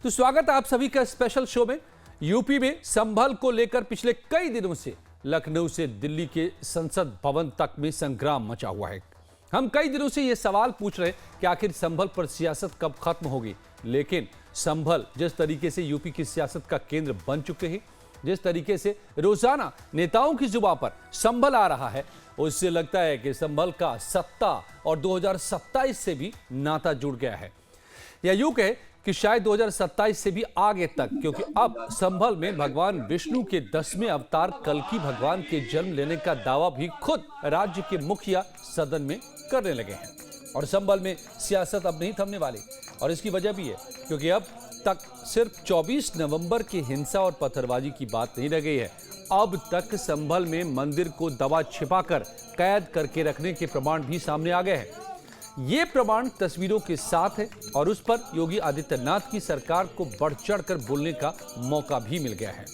तो स्वागत है आप सभी का स्पेशल शो में। यूपी में संभल को लेकर पिछले कई दिनों से लखनऊ से दिल्ली के संसद भवन तक में संग्राम मचा हुआ है। हम कई दिनों से यह सवाल पूछ रहे हैं कि आखिर संभल पर सियासत कब खत्म होगी, लेकिन संभल जिस तरीके से यूपी की सियासत का केंद्र बन चुके हैं, जिस तरीके से रोजाना नेताओं की जुबान पर संभल आ रहा है, उससे लगता है कि संभल का सत्ता और 2027 से भी नाता जुड़ गया है। या यूं कहे कि शायद 2027 से भी आगे तक, क्योंकि अब संभल में भगवान विष्णु के 10वें अवतार कल्कि भगवान के जन्म लेने का दावा भी खुद राज्य के मुखिया सदन में करने लगे हैं। और संभल में सियासत अब नहीं थमने वाली, और इसकी वजह भी है क्योंकि अब तक सिर्फ 24 नवंबर की हिंसा और पत्थरबाजी की बात नहीं रह गई है। अब तक संभल में मंदिर को दबा छिपाकर कैद करके रखने के प्रमाण भी सामने आ गए हैं। ये प्रमाण तस्वीरों के साथ है और उस पर योगी आदित्यनाथ की सरकार को बढ़ चढ़कर बोलने का मौका भी मिल गया है।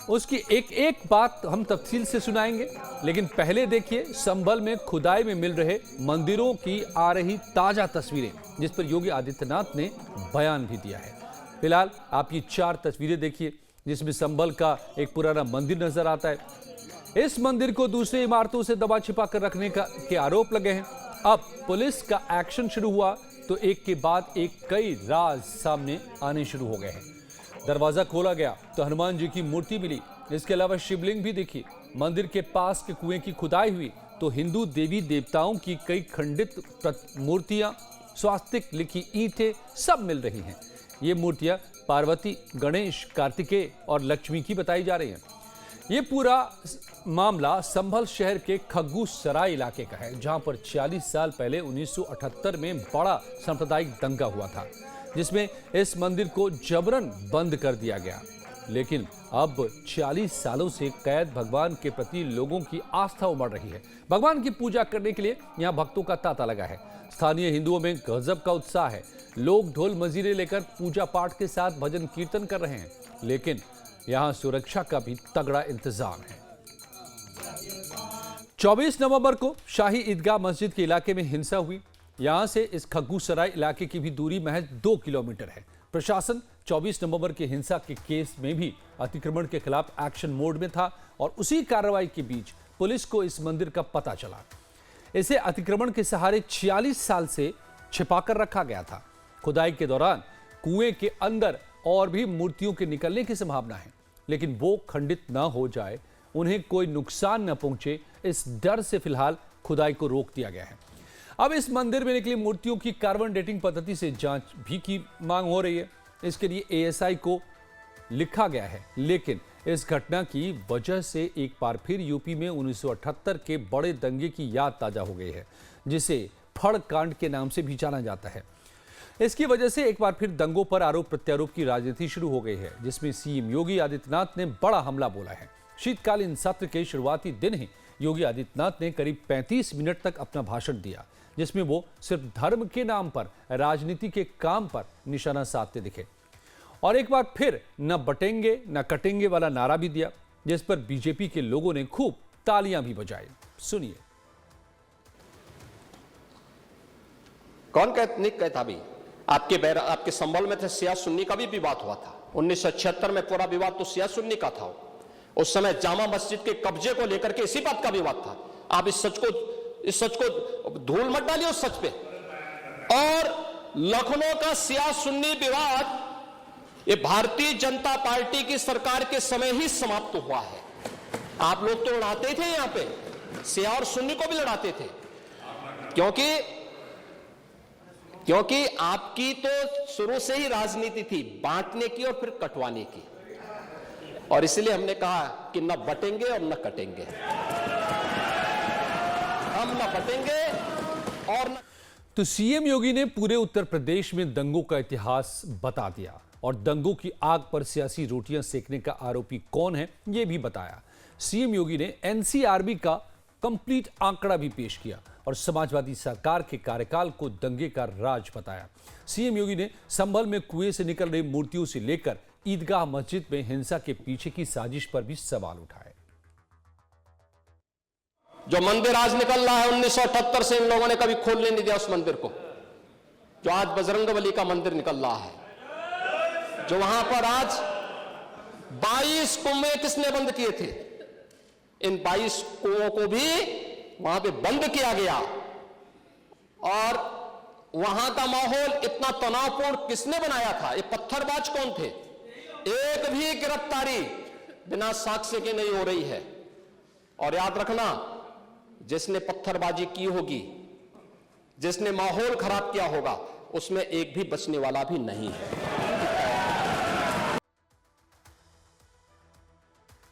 उसकी एक एक बात हम तफसील से सुनाएंगे, लेकिन पहले देखिए संभल में खुदाई में मिल रहे मंदिरों की आ रही ताजा तस्वीरें, जिस पर योगी आदित्यनाथ ने बयान भी दिया है। फिलहाल आप ये 4 तस्वीरें देखिए, जिसमें संभल का एक पुराना मंदिर नजर आता है। इस मंदिर को दूसरी इमारतों से दबा छिपा कर रखने के आरोप लगे हैं। अब पुलिस का एक्शन शुरू हुआ तो एक के बाद एक कई राज सामने आने शुरू हो गए हैं। दरवाजा खोला गया तो हनुमान जी की मूर्ति मिली। इसके अलावा शिवलिंग भी दिखी। मंदिर के पास के कुएं की खुदाई हुई तो हिंदू देवी देवताओं की कई खंडित मूर्तियां, स्वास्तिक लिखी ईंटें सब मिल रही हैं। ये मूर्तियां पार्वती, गणेश, कार्तिकेय और लक्ष्मी की बताई जा रही हैं। ये पूरा मामला संभल शहर के खग्गू सराय इलाके का है, जहां पर 40 साल पहले 1978 में बड़ा सांप्रदायिक दंगा हुआ था, जिसमें इस मंदिर को जबरन बंद कर दिया गया। लेकिन अब 40 सालों से कैद भगवान के प्रति लोगों की आस्था उमड़ रही है। भगवान की पूजा करने के लिए यहां भक्तों का तांता लगा है। स्थानीय हिंदुओं में गजब का उत्साह है। लोग ढोल मंजीरे लेकर पूजा पाठ के साथ भजन कीर्तन कर रहे हैं, लेकिन यहां सुरक्षा का भी तगड़ा इंतजाम है। 24 नवंबर को शाही ईदगाह मस्जिद के इलाके में हिंसा हुई। यहां से इस खग्गू सराय इलाके की भी दूरी महज 2 किलोमीटर है। प्रशासन 24 नवंबर के हिंसा के केस में भी अतिक्रमण के खिलाफ एक्शन मोड में था और उसी कार्रवाई के बीच पुलिस को इस मंदिर का पता चला। इसे अतिक्रमण के सहारे 46 साल से छिपाकर रखा गया था। खुदाई के दौरान कुएं के अंदर और भी मूर्तियों के निकलने की संभावना है, लेकिन वो खंडित न हो जाए, उन्हें कोई नुकसान न पहुंचे, इस डर से फिलहाल खुदाई को रोक दिया गया है। अब इस मंदिर में निकली मूर्तियों की कार्बन डेटिंग पद्धति से जांच भी की मांग हो रही है। इसके लिए एएसआई को लिखा गया है, लेकिन इस घटना की वजह से एक बार फिर यूपी में 1978 के बड़े दंगे की याद ताजा हो गई है, जिसे फड़ कांड के नाम से भी जाना जाता है। इसकी वजह से एक बार फिर दंगों पर आरोप प्रत्यारोप की राजनीति शुरू हो गई है, जिसमें सीएम योगी आदित्यनाथ ने बड़ा हमला बोला है। शीतकालीन सत्र के शुरुआती दिन ही योगी आदित्यनाथ ने करीब 35 मिनट तक अपना भाषण दिया, जिसमें वो सिर्फ धर्म के नाम पर राजनीति के काम पर निशाना साधते दिखे और एक बार फिर न बटेंगे न कटेंगे वाला नारा भी दिया, जिस पर बीजेपी के लोगों ने खूब तालियां भी बजाई। सुनिए। कौन कहता भी आपके संभल में थे सिया सुन्नी का भी विवाद हुआ था। 1976 में पूरा विवाद तो सिया सुन्नी का था। उस समय जामा मस्जिद के कब्जे को लेकर के इसी बात का विवाद था। आप इस सच को धूल मत डालिए उस सच पे। और लखनऊ का सिया सुन्नी विवाद ये भारतीय जनता पार्टी की सरकार के समय ही समाप्त हुआ है। आप लोग तो लड़ाते थे, यहां पे सिया और सुन्नी को भी लड़ाते थे, क्योंकि आपकी तो शुरू से ही राजनीति थी बांटने की और फिर कटवाने की, और इसलिए हमने कहा कि न बटेंगे और न कटेंगे। हम न बटेंगे और न। तो सीएम योगी ने पूरे उत्तर प्रदेश में दंगों का इतिहास बता दिया और दंगों की आग पर सियासी रोटियां सेकने का आरोपी कौन है यह भी बताया। सीएम योगी ने एनसीआरबी का कंप्लीट आंकड़ा भी पेश किया और समाजवादी सरकार के कार्यकाल को दंगे का राज बताया। सीएम योगी ने संभल में कुएं से निकल रही मूर्तियों से लेकर ईदगाह मस्जिद में हिंसा के पीछे की साजिश पर भी सवाल उठाए। जो मंदिर आज निकल रहा है 1978 से इन लोगों ने कभी खोलने नहीं दिया उस मंदिर को, जो आज बजरंगबली का मंदिर निकल रहा है। जो वहां पर आज 22 कुएं किसने बंद किए थे, इन 22 कुओं को भी वहां पे बंद किया गया। और वहां का माहौल इतना तनावपूर्ण किसने बनाया था? ये पत्थरबाज कौन थे? एक भी गिरफ्तारी बिना साक्ष्य के नहीं हो रही है। और याद रखना, जिसने पत्थरबाजी की होगी, जिसने माहौल खराब किया होगा, उसमें एक भी बचने वाला भी नहीं है।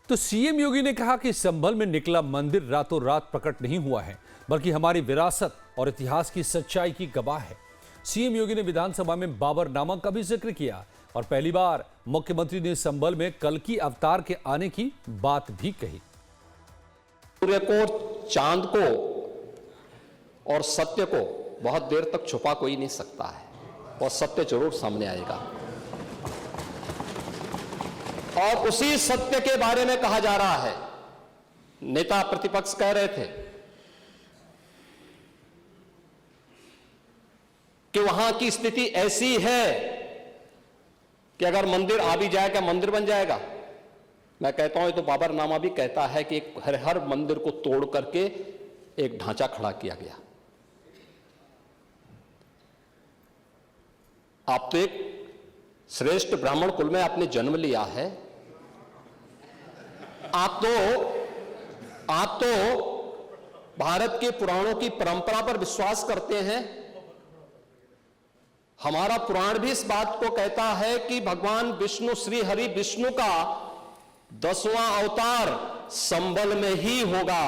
तो सीएम योगी ने कहा कि संभल में निकला मंदिर रातों रात प्रकट नहीं हुआ है, बल्कि हमारी विरासत और इतिहास की सच्चाई की गवाह है। सीएम योगी ने विधानसभा में बाबरनामा का भी जिक्र किया और पहली बार मुख्यमंत्री ने संभल में कल्कि अवतार के आने की बात भी कही। सूर्य को, चांद को और सत्य को बहुत देर तक छुपा कोई नहीं सकता है, और सत्य जरूर सामने आएगा। और उसी सत्य के बारे में कहा जा रहा है। नेता प्रतिपक्ष कह रहे थे कि वहां की स्थिति ऐसी है कि अगर मंदिर आ भी जाएगा, मंदिर बन जाएगा। मैं कहता हूं, ये तो बाबरनामा भी कहता है कि हर मंदिर को तोड़ करके एक ढांचा खड़ा किया गया। आप तो एक श्रेष्ठ ब्राह्मण कुल में आपने जन्म लिया है। आप तो भारत के पुराणों की परंपरा पर विश्वास करते हैं। हमारा पुराण भी इस बात को कहता है कि भगवान विष्णु, श्री हरि विष्णु का 10वां अवतार संबल में ही होगा,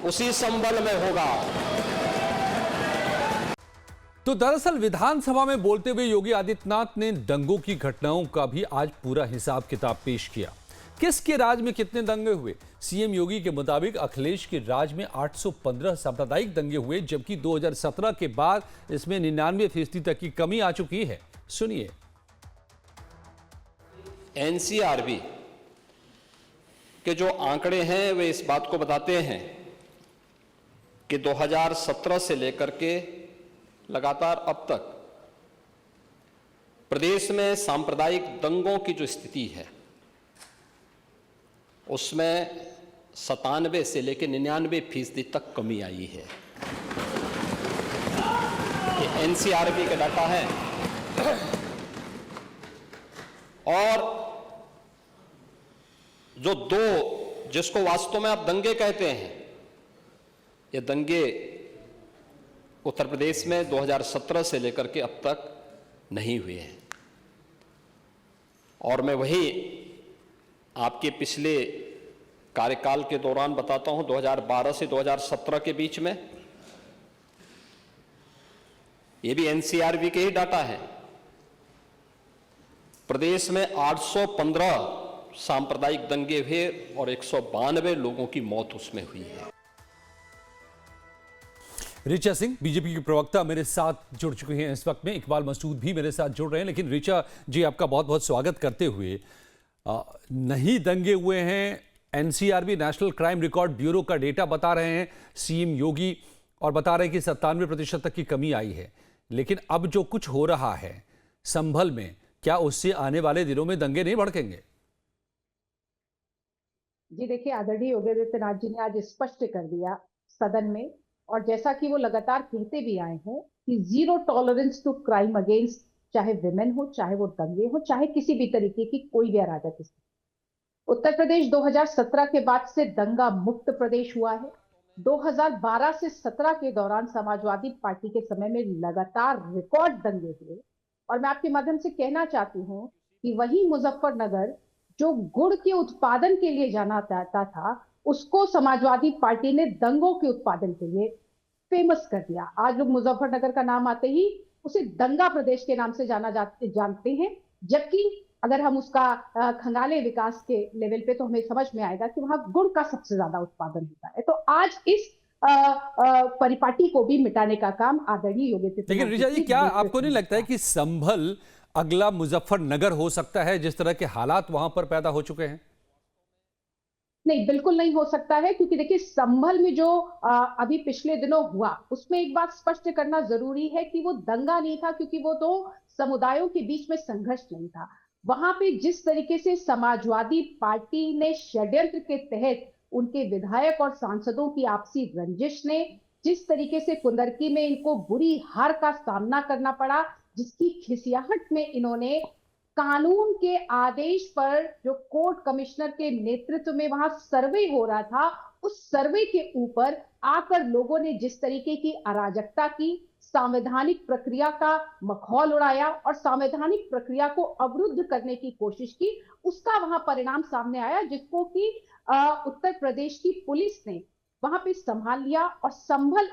उसी संबल में होगा। तो दरअसल विधानसभा में बोलते हुए योगी आदित्यनाथ ने दंगों की घटनाओं का भी आज पूरा हिसाब किताब पेश किया। किसके राज में कितने दंगे हुए? सीएम योगी के मुताबिक अखिलेश के राज में 815 सांप्रदायिक दंगे हुए, जबकि 2017 के बाद इसमें 99% तक की कमी आ चुकी है। सुनिए। एनसीआरबी के जो आंकड़े हैं वे इस बात को बताते हैं कि 2017 से लेकर के लगातार अब तक प्रदेश में सांप्रदायिक दंगों की जो स्थिति है उसमें 97 से लेकर 99% तक कमी आई है। ये एनसीआरबी का डाटा है। और जो दो, जिसको वास्तव में आप दंगे कहते हैं, ये दंगे उत्तर प्रदेश में 2017 से लेकर के अब तक नहीं हुए हैं। और मैं वही आपके पिछले कार्यकाल के दौरान बताता हूं, 2012 से 2017 के बीच में, ये भी एनसीआरबी के ही डाटा है, प्रदेश में 815 सांप्रदायिक दंगे हुए और 192 लोगों की मौत उसमें हुई है। ऋचा सिंह बीजेपी की प्रवक्ता मेरे साथ जुड़ चुके हैं इस वक्त में। इकबाल मसूद भी मेरे साथ जुड़ रहे हैं। लेकिन ऋचा जी, आपका बहुत बहुत स्वागत करते हुए, नहीं दंगे हुए हैं, NCRB national crime record bureau का डेटा बता रहे हैं सीएम योगी, और बता रहे हैं कि 97% तक की कमी आई है। लेकिन अब जो कुछ हो रहा है संभल में, क्या उससे आने वाले दिनों में दंगे नहीं भड़केंगे? जी देखिए, आदरणीय योगी आदित्यनाथ जी ने आज स्पष्ट कर दिया सदन में, और जैसा कि वो लगातार कहते भी आए हैं कि zero tolerance to crime against, चाहे विमेन हो, चाहे वो दंगे हो, चाहे किसी भी तरीके की कोई भी अराजक स्थिति। उत्तर प्रदेश 2017 के बाद से दंगा मुक्त प्रदेश हुआ है। 2012 से 17 के दौरान समाजवादी पार्टी के समय में लगातार रिकॉर्ड दंगे हुए। और मैं आपके माध्यम से कहना चाहती हूँ कि वही मुजफ्फरनगर जो गुड़ के उत्पादन के लिए जाना जाता था, उसको समाजवादी पार्टी ने दंगों के उत्पादन के लिए फेमस कर दिया। आज लोग मुजफ्फरनगर का नाम आते ही उसे दंगा प्रदेश के नाम से जानते हैं। जबकि अगर हम उसका खंगाले विकास के लेवल पे, तो हमें समझ में आएगा कि वहां गुड़ का सबसे ज्यादा उत्पादन होता है। तो आज इस परिपाटी को भी मिटाने का काम आदरणीय योगी आदित्यनाथ। लेकिन ऋचा जी, क्या आपको नहीं लगता है कि संभल अगला मुजफ्फरनगर हो सकता है, जिस तरह के हालात वहां पर पैदा हो चुके हैं? नहीं, बिल्कुल नहीं हो सकता है, क्योंकि देखिए संभल में जो अभी पिछले दिनों हुआ, उसमें एक बात स्पष्ट करना जरूरी है कि वो दंगा नहीं था, क्योंकि वो तो समुदायों के बीच में संघर्ष नहीं था। वहां पे जिस तरीके से समाजवादी पार्टी ने षड्यंत्र के तहत उनके विधायक और सांसदों की आपसी रंजिश ने जिस तरीके से कुंदरकी में इनको बुरी हार का सामना करना पड़ा, जिसकी खिसियाहट में इन्होंने कानून के आदेश पर जो कोर्ट कमिश्नर के नेतृत्व में वहां सर्वे हो रहा था, उस सर्वे के ऊपर आकर लोगों ने जिस तरीके की अराजकता की, संवैधानिक प्रक्रिया का मखौल उड़ाया और संवैधानिक प्रक्रिया को अवरुद्ध करने की कोशिश की, उसका वहां परिणाम सामने आया, जिसको कि उत्तर प्रदेश की पुलिस ने वहां पे संभाल लिया और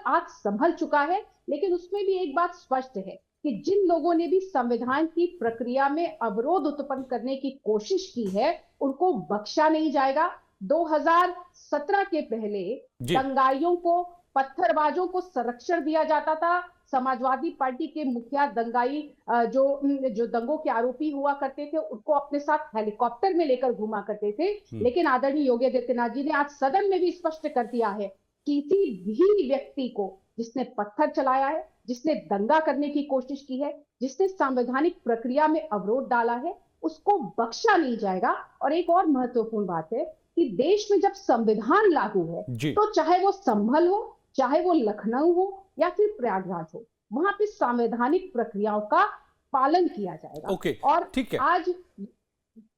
आज संभल चुका है। लेकिन उसमें भी एक बात स्पष्ट है कि जिन लोगों ने भी संविधान की प्रक्रिया में अवरोध उत्पन्न करने की कोशिश की है, उनको बख्शा नहीं जाएगा। 2017 के पहले दंगाइयों को, पत्थरबाजों को संरक्षण दिया जाता था। समाजवादी पार्टी के मुखिया दंगाई जो दंगों के आरोपी हुआ करते थे, उनको अपने साथ हेलीकॉप्टर में लेकर घुमा करते थे। लेकिन आदरणीय योगी आदित्यनाथ जी ने आज सदन में भी स्पष्ट कर दिया है, किसी भी व्यक्ति को जिसने पत्थर चलाया है, जिसने दंगा करने की कोशिश की है, जिसने संवैधानिक प्रक्रिया में अवरोध डाला है, उसको बख्शा नहीं जाएगा। और एक और महत्वपूर्ण बात है कि देश में जब संविधान लागू है तो चाहे वो संभल हो, चाहे वो लखनऊ हो या फिर प्रयागराज हो, वहां पे संवैधानिक प्रक्रियाओं का पालन किया जाएगा। और ठीक है। आज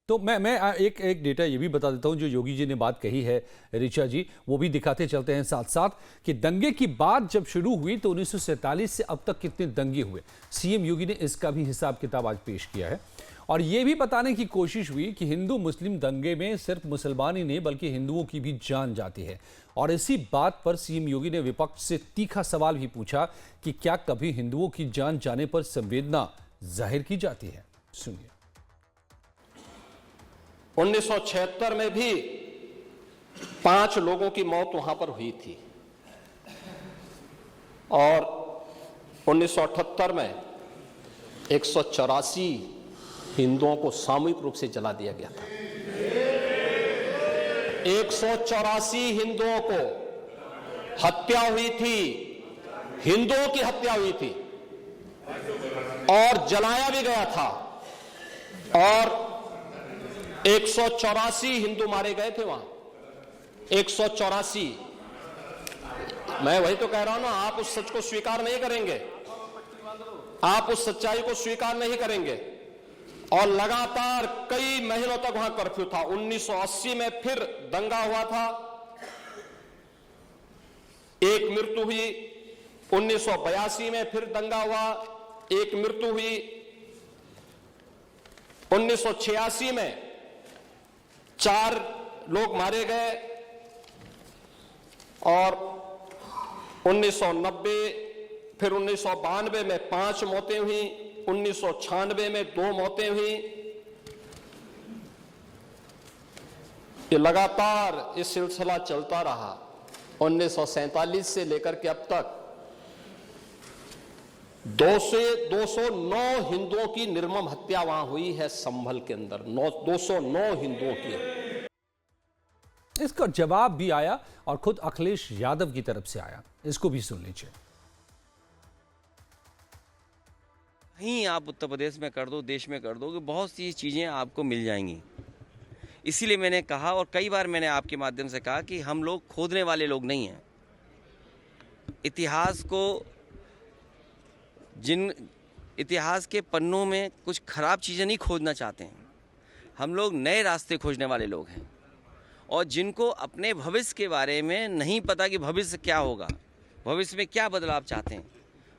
तो मैं एक डेटा ये भी बता देता हूं जो योगी जी ने बात कही है, ऋचा जी, वो भी दिखाते चलते हैं साथ साथ कि दंगे की बात जब शुरू हुई तो 1947 से अब तक कितने दंगे हुए, सीएम योगी ने इसका भी हिसाब किताब आज पेश किया है। और ये भी बताने की कोशिश हुई कि हिंदू मुस्लिम दंगे में सिर्फ मुसलमान ही नहीं बल्कि हिंदुओं की भी जान जाती है। और इसी बात पर सीएम योगी ने विपक्ष से तीखा सवाल भी पूछा कि क्या कभी हिंदुओं की जान जाने पर संवेदना जाहिर की जाती है। सुनिए। 1976 में भी 5 लोगों की मौत वहां पर हुई थी और 1978 में 184 हिंदुओं को सामूहिक रूप से जला दिया गया था। 184 हिंदुओं को हत्या हुई थी, हिंदुओं की हत्या हुई थी और जलाया भी गया था और 184 हिंदू मारे गए थे वहां। 184। मैं वही तो कह रहा हूं ना, आप उस सच को स्वीकार नहीं करेंगे, आप उस सच्चाई को स्वीकार नहीं करेंगे। और लगातार कई महीनों तक वहां कर्फ्यू था। 1980 में फिर दंगा हुआ था, एक मृत्यु हुई। 1982 में फिर दंगा हुआ, एक मृत्यु हुई। 1986 में 4 लोग मारे गए और 1990 फिर 1992 में 5 मौतें हुई, 1996 में 2 मौतें हुई। ये लगातार ये सिलसिला चलता रहा। 1947 से लेकर के अब तक 209 हिंदुओं की निर्मम हत्या वहां हुई है संभल के अंदर। 209 हिंदुओं की। इसका जवाब भी आया और खुद अखिलेश यादव की तरफ से आया, इसको भी सुन लीजिए। कहीं आप उत्तर प्रदेश में कर दो, देश में कर दो, कि बहुत सी चीज़ें आपको मिल जाएंगी। इसीलिए मैंने कहा और कई बार मैंने आपके माध्यम से कहा कि हम लोग खोदने वाले लोग नहीं हैं। इतिहास को, जिन इतिहास के पन्नों में कुछ खराब चीज़ें नहीं खोदना चाहते हैं, हम लोग नए रास्ते खोजने वाले लोग हैं। और जिनको अपने भविष्य के बारे में नहीं पता कि भविष्य क्या होगा, भविष्य में क्या बदलाव चाहते हैं,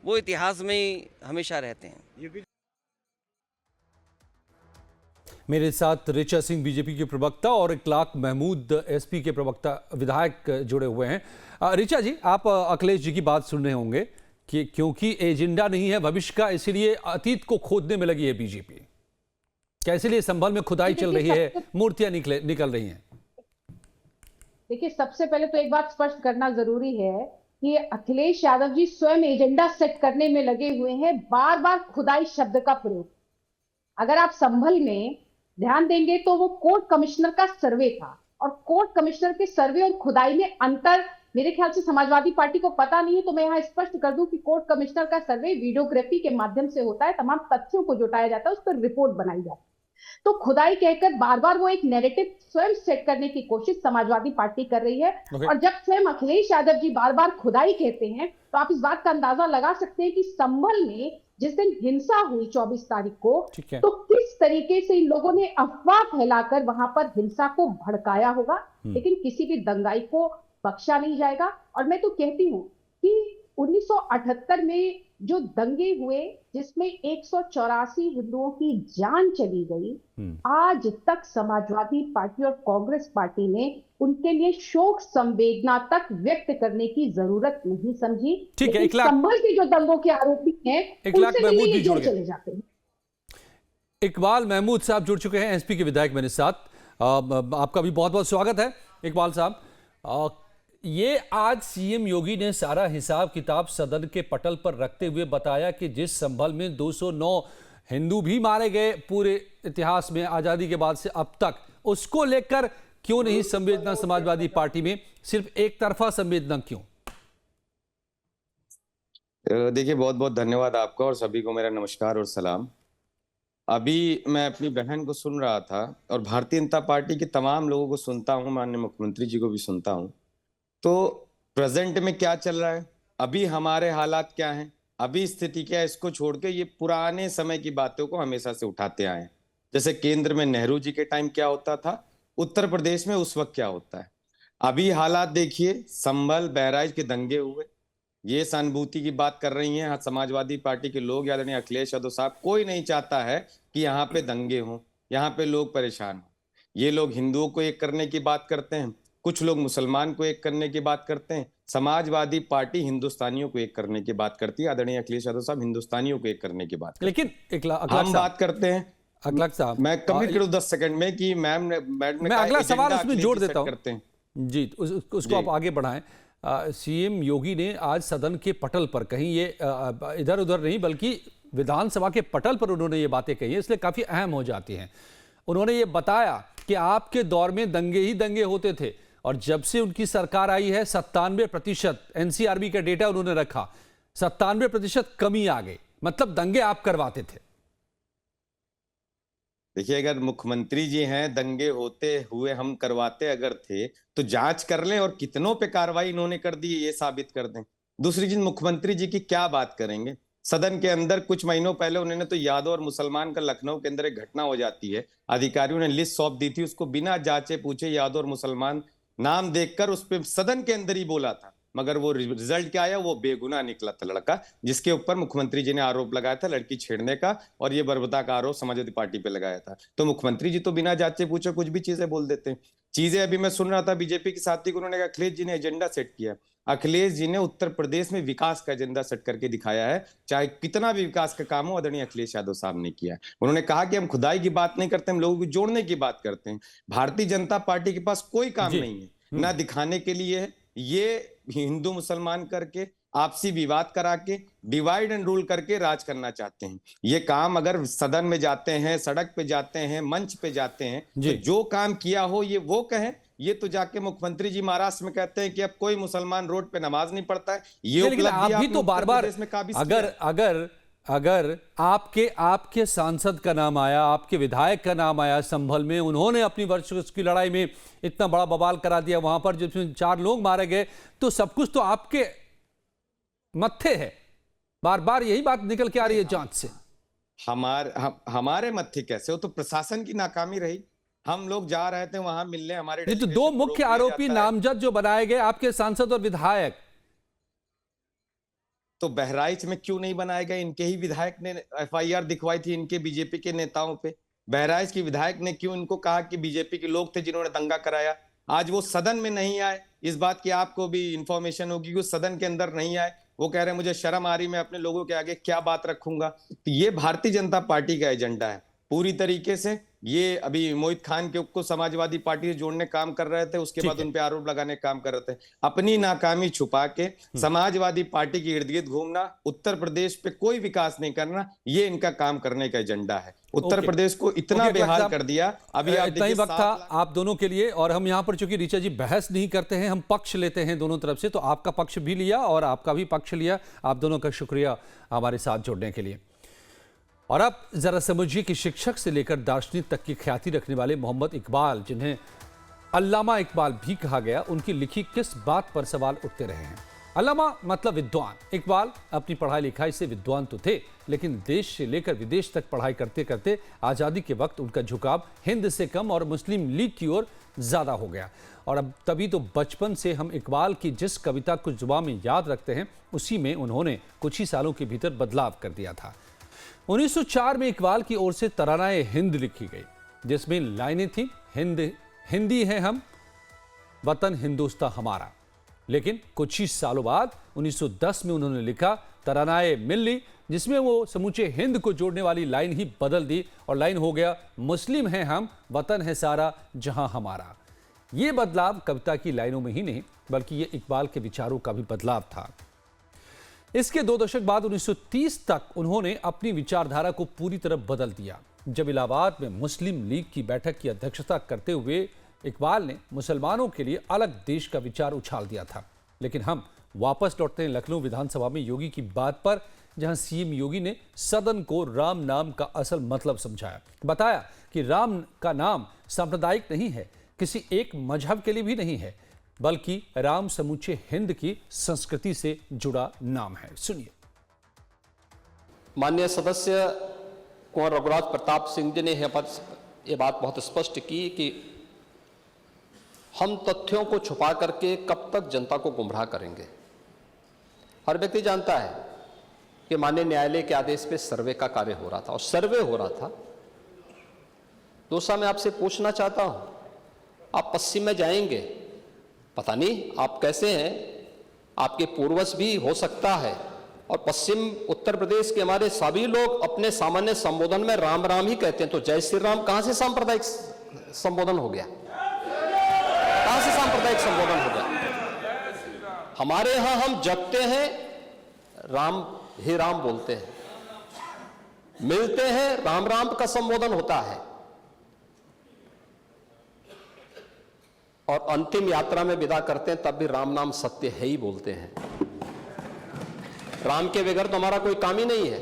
वो इतिहास में ही हमेशा रहते हैं। मेरे साथ ऋचा सिंह बीजेपी के प्रवक्ता और इकलाक महमूद एसपी के प्रवक्ता विधायक जुड़े हुए हैं। ऋचा जी, आप अखिलेश जी की बात सुन रहे होंगे कि क्योंकि एजेंडा नहीं है भविष्य का, इसीलिए अतीत को खोदने में लगी है बीजेपी। क्या इसीलिए संभल में खुदाई चल रही है, मूर्तियां निकल रही हैं? देखिए, सबसे पहले तो एक बात स्पष्ट करना जरूरी है कि अखिलेश यादव जी स्वयं एजेंडा सेट करने में लगे हुए हैं। बार बार खुदाई शब्द का प्रयोग, अगर आप संभल में ध्यान देंगे तो वो कोर्ट कमिश्नर का सर्वे था और कोर्ट कमिश्नर के सर्वे और खुदाई में अंतर मेरे ख्याल से समाजवादी पार्टी को पता नहीं है। तो मैं यहाँ स्पष्ट कर दूं कि कोर्ट कमिश्नर का सर्वे वीडियोग्राफी के माध्यम से होता है, तमाम तथ्यों को जुटाया जाता है, उस पर रिपोर्ट बनाई जाती है। तो खुदाई कहकर बार बार वो एक नैरेटिव स्वयं सेट करने की कोशिश समाजवादी पार्टी कर रही है। और जब स्वयं अखिलेश यादव जी बार बार खुदाई कहते हैं तो आप इस बात का अंदाजा लगा सकते हैं कि संभल में जिस दिन हिंसा हुई 24 तारीख को, तो किस तरीके से इन लोगों ने अफवाह फैलाकर वहां पर हिंसा को भड़काया होगा। लेकिन किसी भी दंगाई को बख्शा नहीं जाएगा। और मैं तो कहती हूँ कि 1978 में जो दंगे हुए जिसमें 184 हिंदुओं की जान चली गई, आज तक समाजवादी पार्टी और कांग्रेस पार्टी ने उनके लिए शोक संवेदना तक व्यक्त करने की जरूरत नहीं समझी। ठीक है, संभल के जो दंगों के आरोपी हैं उनसे मिलने ये जेल चले जाते हैं। इकबाल महमूद साहब जुड़ चुके हैं, एसपी के विधायक मेरे साथ। आपका भी बहुत बहुत स्वागत है इकबाल साहब। ये आज सीएम योगी ने सारा हिसाब किताब सदन के पटल पर रखते हुए बताया कि जिस संभल में 209 हिंदू भी मारे गए पूरे इतिहास में आजादी के बाद से अब तक, उसको लेकर क्यों नहीं संवेदना समाजवादी पार्टी में, सिर्फ एक तरफा संवेदना क्यों? देखिए, बहुत बहुत धन्यवाद आपका और सभी को मेरा नमस्कार और सलाम। अभी मैं अपनी बहन को सुन रहा था और भारतीय जनता पार्टी के तमाम लोगों को सुनता हूं, माननीय मुख्यमंत्री जी को भी सुनता हूं, तो प्रेजेंट में क्या चल रहा है, अभी हमारे हालात क्या हैं, अभी स्थिति क्या है, इसको छोड़ के ये पुराने समय की बातों को हमेशा से उठाते आए हैं। जैसे केंद्र में नेहरू जी के टाइम क्या होता था, उत्तर प्रदेश में उस वक्त क्या होता है। अभी हालात देखिए, संभल बहराइच के दंगे हुए, ये सहानुभूति की बात कर रही हैं समाजवादी पार्टी के लोग, आदरणीय अखिलेश यादव साहब। कोई नहीं चाहता है कि यहाँ पे दंगे हों, यहाँ पे लोग परेशान हों। ये लोग हिंदुओं को एक करने की बात करते हैं, कुछ लोग मुसलमान को एक करने की बात करते हैं। समाजवादी पार्टी हिंदुस्तानियों को एक करने की बात करती है। आदरणीय अखिलेश यादव साहब हिंदुस्तानियों को एक करने की बात, लेकिन हम बात करते हैं। अगला साहब मैं कंप्लीट करूं 10 सेकंड में कि मैम ने मैं अगला सवाल उसमें जोड़ देता हूं करते हैं जी, उसको आप आगे बढ़ाएं। सीएम योगी ने आज सदन के पटल पर, कहीं ये इधर उधर नहीं बल्कि विधानसभा के पटल पर उन्होंने ये बातें कही हैं, इसलिए काफी अहम हो जाती हैं। उन्होंने ये बताया कि आपके दौर में दंगे ही दंगे होते थे और जब से उनकी सरकार आई है 97% एनसीआरबी का डेटा उन्होंने रखा, 97% कमी आ गई। मतलब दंगे आप करवाते थे। देखिए, अगर मुख्यमंत्री जी हैं, दंगे होते हुए हम करवाते अगर थे तो जांच कर लें और कितनों पे कार्रवाई इन्होंने कर दी ये साबित कर दें। दूसरी चीज, मुख्यमंत्री जी की क्या बात करेंगे। सदन के अंदर कुछ महीनों पहले उन्होंने तो यादव और मुसलमान का लखनऊ के अंदर एक घटना हो जाती है, अधिकारियों ने लिस्ट सौंप दी थी, उसको बिना जांचे पूछे यादव और मुसलमान नाम देखकर उस पर सदन के अंदर ही बोला था, मगर वो रिजल्ट क्या आया, वो बेगुनाह निकला था लड़का, जिसके ऊपर मुख्यमंत्री जी ने आरोप लगाया था लड़की छेड़ने का, और ये बर्बरता का आरोप समाजवादी पार्टी पे लगाया था। तो मुख्यमंत्री जी तो बिना जांचे पूछे कुछ भी चीजें बोल देते हैं। चीजें अभी मैं सुन रहा था बीजेपी के साथी को, उन्होंने कहा अखिलेश जी ने एजेंडा सेट किया। अखिलेश जी ने उत्तर प्रदेश में विकास का एजेंडा सेट करके दिखाया है, चाहे कितना भी विकास का काम हो, आदरणीय अखिलेश यादव साहब ने किया है। उन्होंने कहा कि हम खुदाई की बात नहीं करते, हम लोगों को जोड़ने की बात करते हैं। भारतीय जनता पार्टी के पास कोई काम नहीं है, ना दिखाने के लिए है। ये हिंदू मुसलमान करके आपसी विवाद करा के डिवाइड एंड रूल करके राज करना चाहते हैं। ये काम अगर सदन में जाते हैं, सड़क पे जाते हैं, मंच पे जाते हैं, तो जो काम किया हो ये वो कहें। ये तो जाके मुख्यमंत्री जी महाराष्ट्र में कहते हैं कि अब कोई मुसलमान रोड पे नमाज नहीं पढ़ता है। ये उपलब्धि आप भी तो बार बार अगर आपके सांसद का नाम आया, आपके विधायक का नाम आया संभल में, उन्होंने अपनी वर्चस्व की लड़ाई में इतना बड़ा बवाल करा दिया वहां पर जिसमें 4 लोग मारे गए, तो सब कुछ तो आपके मत्थे है। बार बार यही बात निकल के आ रही है जांच से। हमारे मत्थे कैसे हो, तो प्रशासन की नाकामी रही। हम लोग जा रहे थे वहां मिलने, हमारे तो 2 मुख्य आरोपी नामजद जो बनाए गए आपके सांसद और विधायक, तो बहराइच में क्यों नहीं बनाए गए? इनके ही विधायक ने एफआईआर दिखवाई थी इनके बीजेपी के नेताओं पे। बहराइच की विधायक ने क्यों इनको कहा कि बीजेपी के लोग थे जिन्होंने दंगा कराया? आज वो सदन में नहीं आए, इस बात की आपको भी इंफॉर्मेशन होगी कि वो सदन के अंदर नहीं आए। वो कह रहे हैं मुझे शर्म आ रही, मैं अपने लोगों के आगे क्या बात रखूंगा। तो ये भारतीय जनता पार्टी का एजेंडा है पूरी तरीके से। ये अभी मोहित खान के को समाजवादी पार्टी से जोड़ने काम कर रहे थे, उसके बाद उन पे आरोप लगाने काम कर रहे थे। अपनी नाकामी छुपा के समाजवादी पार्टी के इर्द गिर्द घूमना, उत्तर प्रदेश पे कोई विकास नहीं करना, ये इनका काम करने का एजेंडा है। उत्तर प्रदेश को इतना बेहाल कर दिया। अभी आप इतना ही वक्त था आप दोनों के लिए, और हम यहाँ पर चूंकि ऋचा जी बहस नहीं करते हैं, हम पक्ष लेते हैं दोनों तरफ से, तो आपका पक्ष भी लिया और आपका भी पक्ष लिया। आप दोनों का शुक्रिया हमारे साथ जुड़ने के लिए। और अब जरा समझिए कि शिक्षक से लेकर दार्शनिक तक की ख्याति रखने वाले मोहम्मद इकबाल, जिन्हें अल्लामा इकबाल भी कहा गया, उनकी लिखी किस बात पर सवाल उठते रहे हैं। अल्लामा मतलब विद्वान। इकबाल अपनी पढ़ाई लिखाई से विद्वान तो थे, लेकिन देश से लेकर विदेश तक पढ़ाई करते करते आज़ादी के वक्त उनका झुकाव हिंद से कम और मुस्लिम लीग की ओर ज़्यादा हो गया। और अब तभी तो बचपन से हम इकबाल की जिस कविता को जुबान में याद रखते हैं, उसी में उन्होंने कुछ ही सालों के भीतर बदलाव कर दिया था। 1904 में इकबाल की ओर से तरानाए हिंद लिखी गई, जिसमें लाइनें थी, हिंदी है हम, वतन हिंदुस्तान हमारा। लेकिन कुछ ही सालों बाद 1910 में उन्होंने लिखा तरानाए मिल्ली, जिसमें वो समूचे हिंद को जोड़ने वाली लाइन ही बदल दी और लाइन हो गया मुस्लिम हैं हम, वतन है सारा जहां हमारा। ये बदलाव कविता की लाइनों में ही नहीं, बल्कि ये इकबाल के विचारों का भी बदलाव था। इसके 2 दशक बाद 1930 तक उन्होंने अपनी विचारधारा को पूरी तरह बदल दिया, जब इलाहाबाद में मुस्लिम लीग की बैठक की अध्यक्षता करते हुए इकबाल ने मुसलमानों के लिए अलग देश का विचार उछाल दिया था। लेकिन हम वापस लौटते हैं लखनऊ विधानसभा में योगी की बात पर, जहां सीएम योगी ने सदन को राम नाम का असल मतलब समझाया। बताया कि राम का नाम सांप्रदायिक नहीं है, किसी एक मजहब के लिए भी नहीं है, बल्कि राम समूचे हिंद की संस्कृति से जुड़ा नाम है। सुनिए। माननीय सदस्य कुंवर रघुराज प्रताप सिंह जी ने ये बात बहुत स्पष्ट की कि हम तथ्यों को छुपा करके कब तक जनता को गुमराह करेंगे। हर व्यक्ति जानता है कि माननीय न्यायालय के आदेश पे सर्वे का कार्य हो रहा था और सर्वे हो रहा था। दोसा मैं आपसे पूछना चाहता हूं, आप पश्चिम में जाएंगे, पता नहीं आप कैसे हैं, आपके पूर्वज भी हो सकता है, और पश्चिम उत्तर प्रदेश के हमारे सभी लोग अपने सामान्य संबोधन में राम राम ही कहते हैं, तो जय श्री राम कहां से सांप्रदायिक संबोधन हो गया? कहां से सांप्रदायिक संबोधन हो गया? हमारे यहां हम जगते हैं, राम ही राम बोलते हैं, मिलते हैं, राम राम का संबोधन होता है, और अंतिम यात्रा में विदा करते हैं तब भी राम नाम सत्य है ही बोलते हैं। राम के बगैर तो हमारा कोई काम ही नहीं है।